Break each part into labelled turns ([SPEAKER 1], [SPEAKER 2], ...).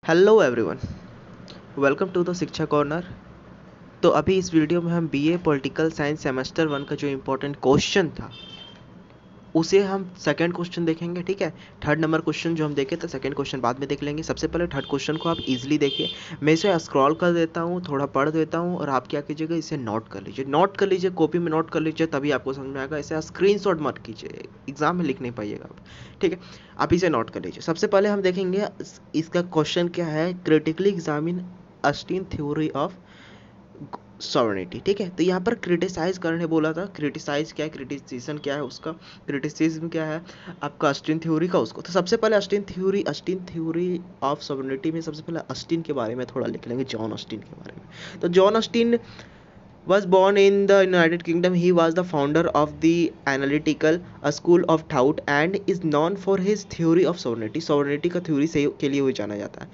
[SPEAKER 1] Hello everyone, welcome to the Shiksha corner. तो अभी इस वीडियो में हम बीए पॉलिटिकल साइंस सेमेस्टर 1 का जो इम्पोर्टेंट क्वेश्चन था उसे हम सेकंड क्वेश्चन देखेंगे। ठीक है, थर्ड नंबर क्वेश्चन जो हम देखे थे, सेकंड क्वेश्चन बाद में देख लेंगे। सबसे पहले थर्ड क्वेश्चन को आप इजीली देखिए। मैं इसे स्क्रॉल कर देता हूँ, थोड़ा पढ़ देता हूँ और आप क्या कीजिएगा, इसे नोट कर लीजिए। नोट कर लीजिए, कॉपी में नोट कर लीजिए, तभी आपको समझ में आएगा। इसे स्क्रीनशॉट मत कीजिए, एग्जाम में लिख नहीं पाइएगा आप। ठीक है, आप इसे नोट कर लीजिए। सबसे पहले हम देखेंगे इसका क्वेश्चन क्या है। Critically examine Austin theory of sovereignty. ठीक है, तो यहाँ पर क्रिटिसाइज करने बोला था। क्रिटिसाइज क्या है, क्रिटिसिज्म क्या है उसका, क्रिटिसिज्म क्या है आपका अस्टीन थ्योरी का उसको। तो सबसे पहले अस्टीन थ्योरी ऑफ सॉवरेनिटी में सबसे पहले अस्टीन के बारे में थोड़ा लिख लेंगे, जॉन अस्टीन के बारे में। तो John अस्टीन was born in the United Kingdom. He was the founder of the analytical school of thought and is known for his theory of sovereignty. Sovereignty का theory से के लिए हुए जाना जाता है।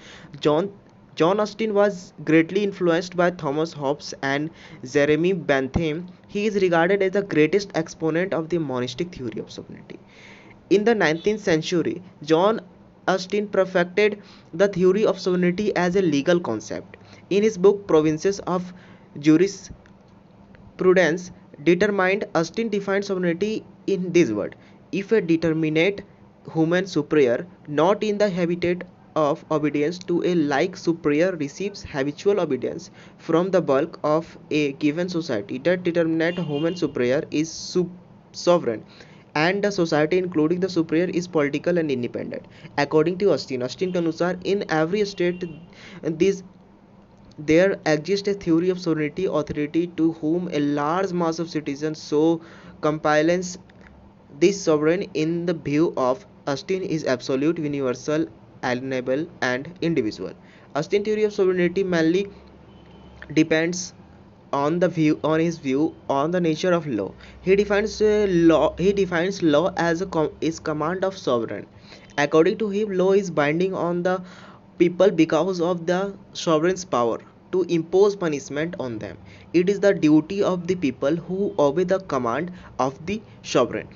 [SPEAKER 1] John Austin was greatly influenced by Thomas Hobbes and Jeremy Bentham. He is regarded as the greatest exponent of the monistic theory of sovereignty. In the 19th century, John Austin perfected the theory of sovereignty as a legal concept. In his book Provinces of Jurisprudence determined, Austin defined sovereignty in this word: if a determinate human superior, not in the habitat of obedience to a like superior, receives habitual obedience from the bulk of a given society, that determinate human superior is sovereign, and the society including the superior is political and independent. According to Austin के अनुसार in every state these there exists a theory of sovereignty authority to whom a large mass of citizens so compliance. This sovereign in the view of Austin is absolute, universal, alienable and indivisible. Austin theory of sovereignty mainly depends on his view on the nature of law. He defines law as is command of sovereign. According to him, law is binding on the people because of the sovereign's power to impose punishment on them. It is the duty of the people who obey the command of the sovereign.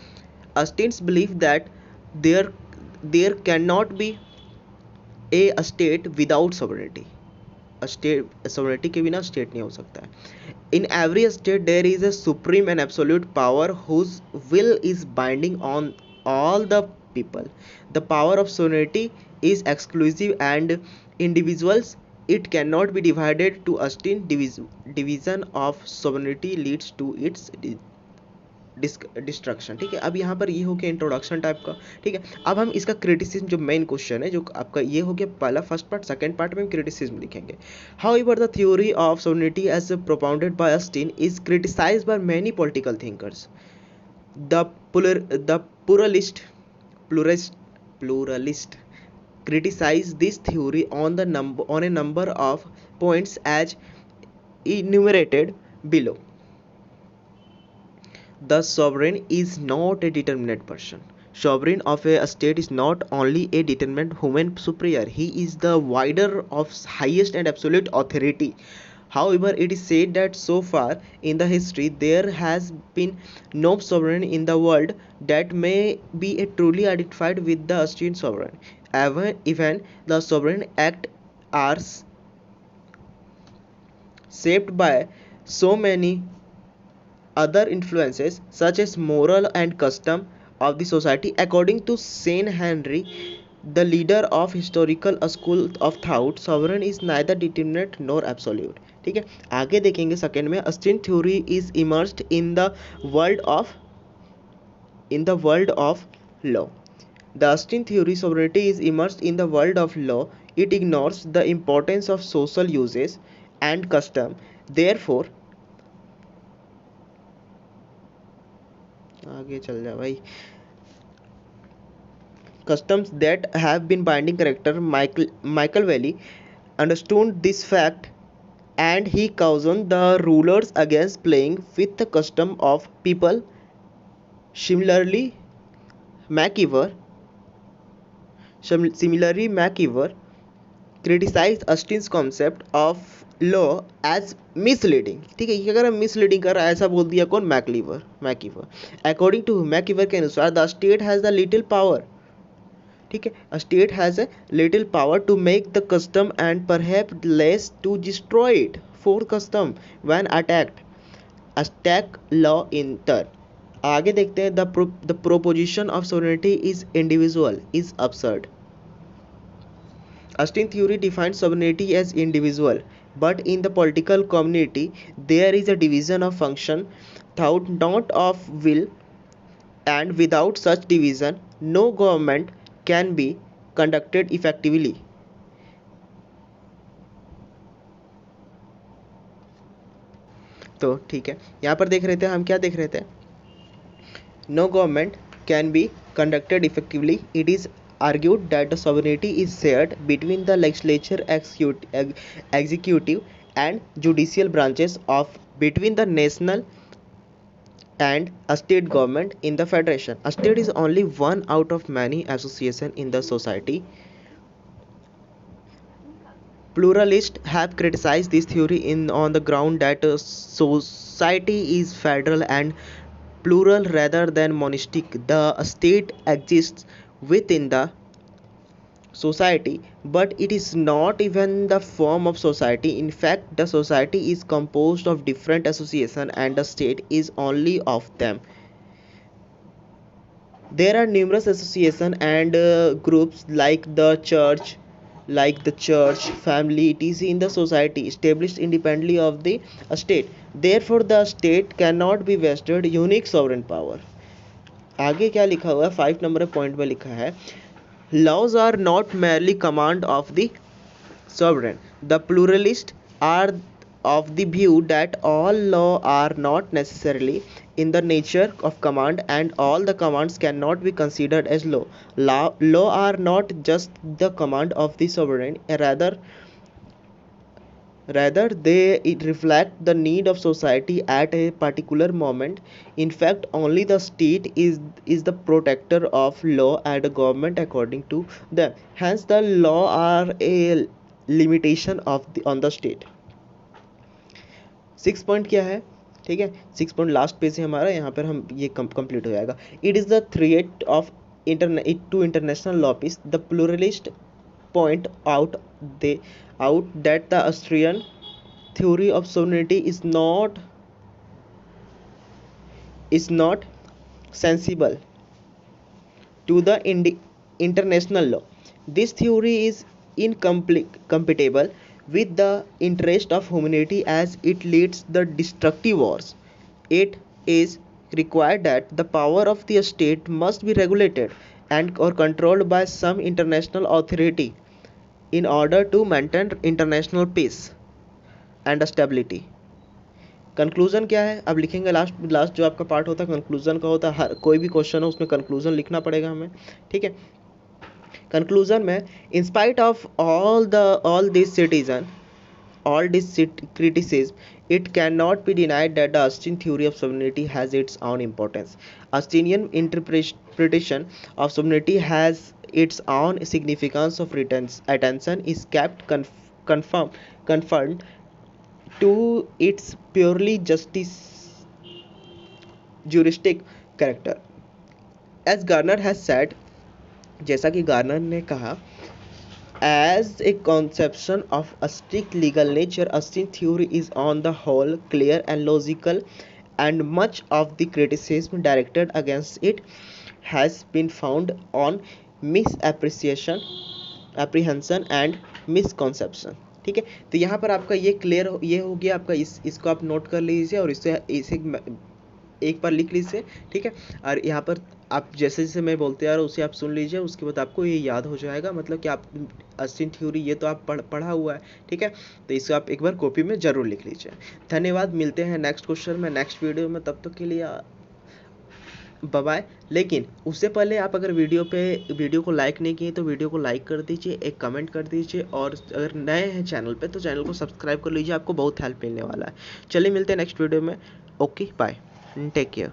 [SPEAKER 1] Austin's belief that there there cannot be a state without sovereignty. State sovereignty के बिना state नहीं हो सकता है। In every state there is a supreme and absolute power whose will is binding on all the people. The power of sovereignty is exclusive and individuals. It cannot be divided to Austin. Division of sovereignty leads to its destruction. ठीक है, अब यहाँ पर ये हो गया introduction type का। ठीक है, अब हम इसका क्रिटिसिज्म जो मेन क्वेश्चन है जो आपका ये हो गया पहला फर्स्ट पार्ट। सेकंड पार्ट में हम क्रिटिसिज्म लिखेंगे। However the theory of sovereignty as propounded by Austin is criticised by many political thinkers. द pluralist criticize this theory on a number of points as enumerated below. The sovereign is not a determinate person. Sovereign of a state is not only a determinate human superior, he is the wider of highest and absolute authority. However, it is said that so far in the history there has been no sovereign in the world that may be truly identified with the Austrian sovereign. Even the sovereign act are shaped by so many other influences such as moral and custom of the society. According to Saint Henry, the leader of historical school of thought, sovereign is neither determinate nor absolute. ठीक है, आगे देखेंगे second में। Austin theory is immersed in the world of law. The Austin theory sovereignty is immersed in the world of law. It ignores the importance of social uses and custom. Therefore, आगे चल जा भाई। Customs that have been binding character. Machiavelli understood this fact and he cautioned the rulers against playing with the custom of people. Similarly, Machiavelli criticized Austin's concept of law as misleading. ठीक है, ये अगर misleading कर रहा है ऐसा बोल दिया कौन, मैकीवर। अकॉर्डिंग टू मैकीवर के अनुसार the state has the little power ठीक है, a state has a little power to make the custom and perhaps less to destroy it for custom when attacked. Attack law in turn. आगे देखते हैं, the proposition of sovereignty is individual is absurd. Austin theory defines sovereignty as individual, but in the political community there is a division of function thought not of will, and without such division no government can be conducted effectively. तो ठीक है, यहाँ पर देख रहे थे हम, क्या देख रहे थे, no government can be conducted effectively. It is argued that the sovereignty is shared between the legislature, executive and judicial branches of between the national and a state government in the federation. A state is only one out of many associations in the society. Pluralists have criticized this theory on the ground that society is federal and plural rather than monastic. The state exists within the society, but it is not even the form of society. In fact, the society is composed of different associations and the state is only of them. There are numerous associations and groups like the church, family, etc. in the society, established independently of the state. Therefore, the state cannot be vested unique sovereign power. आगे क्या लिखा हुआ है, 5 number point में लिखा है, laws are not merely command of the sovereign. The pluralists are of the view that all law are not necessarily in the nature of command and all the commands cannot be considered as law. Law are not just the command of the sovereign, rather they reflect the need of society at a particular moment. In fact, only the state is the protector of law and the government according to them. Hence the law are a limitation on the state. 6 point क्या है, ठीक है, 6 point last page है हमारा, यहाँ पर हम ये कंप्लीट हो जाएगा. It is the threat of to international law peace. The pluralist point out that the Austrian theory of sovereignty is not sensible to the international law. This theory is incompatible with the interest of humanity as it leads the destructive wars. It is required that the power of the state must be regulated and or controlled by some international authority in order to maintain international peace and stability. Conclusion क्या है, अब लिखेंगे last जो आपका part होता है conclusion का होता है. हर कोई भी क्वेश्चन हो उसमें कंक्लूजन लिखना पड़ेगा हमें, ठीक है. कंक्लूजन में, in spite of all this criticism, it cannot be denied that the Austrian theory of sovereignty has its own importance. Austinian interpretation of sovereignty has its own significance of attention is kept confined to its purely juristic character. As Garner has said, जैसा कि Garner ने कहा, as a conception of a strict legal nature, Austrian theory is on the whole clear and logical, and much of the criticism directed against it has been found on misapprehension and misconception. ठीक है, तो यहाँ पर आपका ये clear ये हो गया आपका, इसको आप नोट कर लीजिए और इसे एक बार लिख लीजिए, ठीक है. और यहाँ पर आप जैसे जैसे मैं बोलते आ रहा हूँ उसे आप सुन लीजिए, उसके बाद आपको ये याद हो जाएगा, मतलब कि आप ऑस्टिन थ्योरी ये तो आप पढ़ा हुआ है, ठीक है. तो इसे आप एक बार कॉपी में ज़रूर लिख लीजिए. धन्यवाद, मिलते हैं नेक्स्ट क्वेश्चन में नेक्स्ट वीडियो में, तब तक के लिए बाय बाय. लेकिन उससे पहले आप अगर वीडियो को लाइक नहीं किए तो वीडियो को लाइक कर दीजिए, एक कमेंट कर दीजिए, और अगर नए हैं चैनल पे तो चैनल को सब्सक्राइब कर लीजिए, आपको बहुत हेल्प मिलने वाला है. चलिए मिलते हैं नेक्स्ट वीडियो में. Okay bye, take care.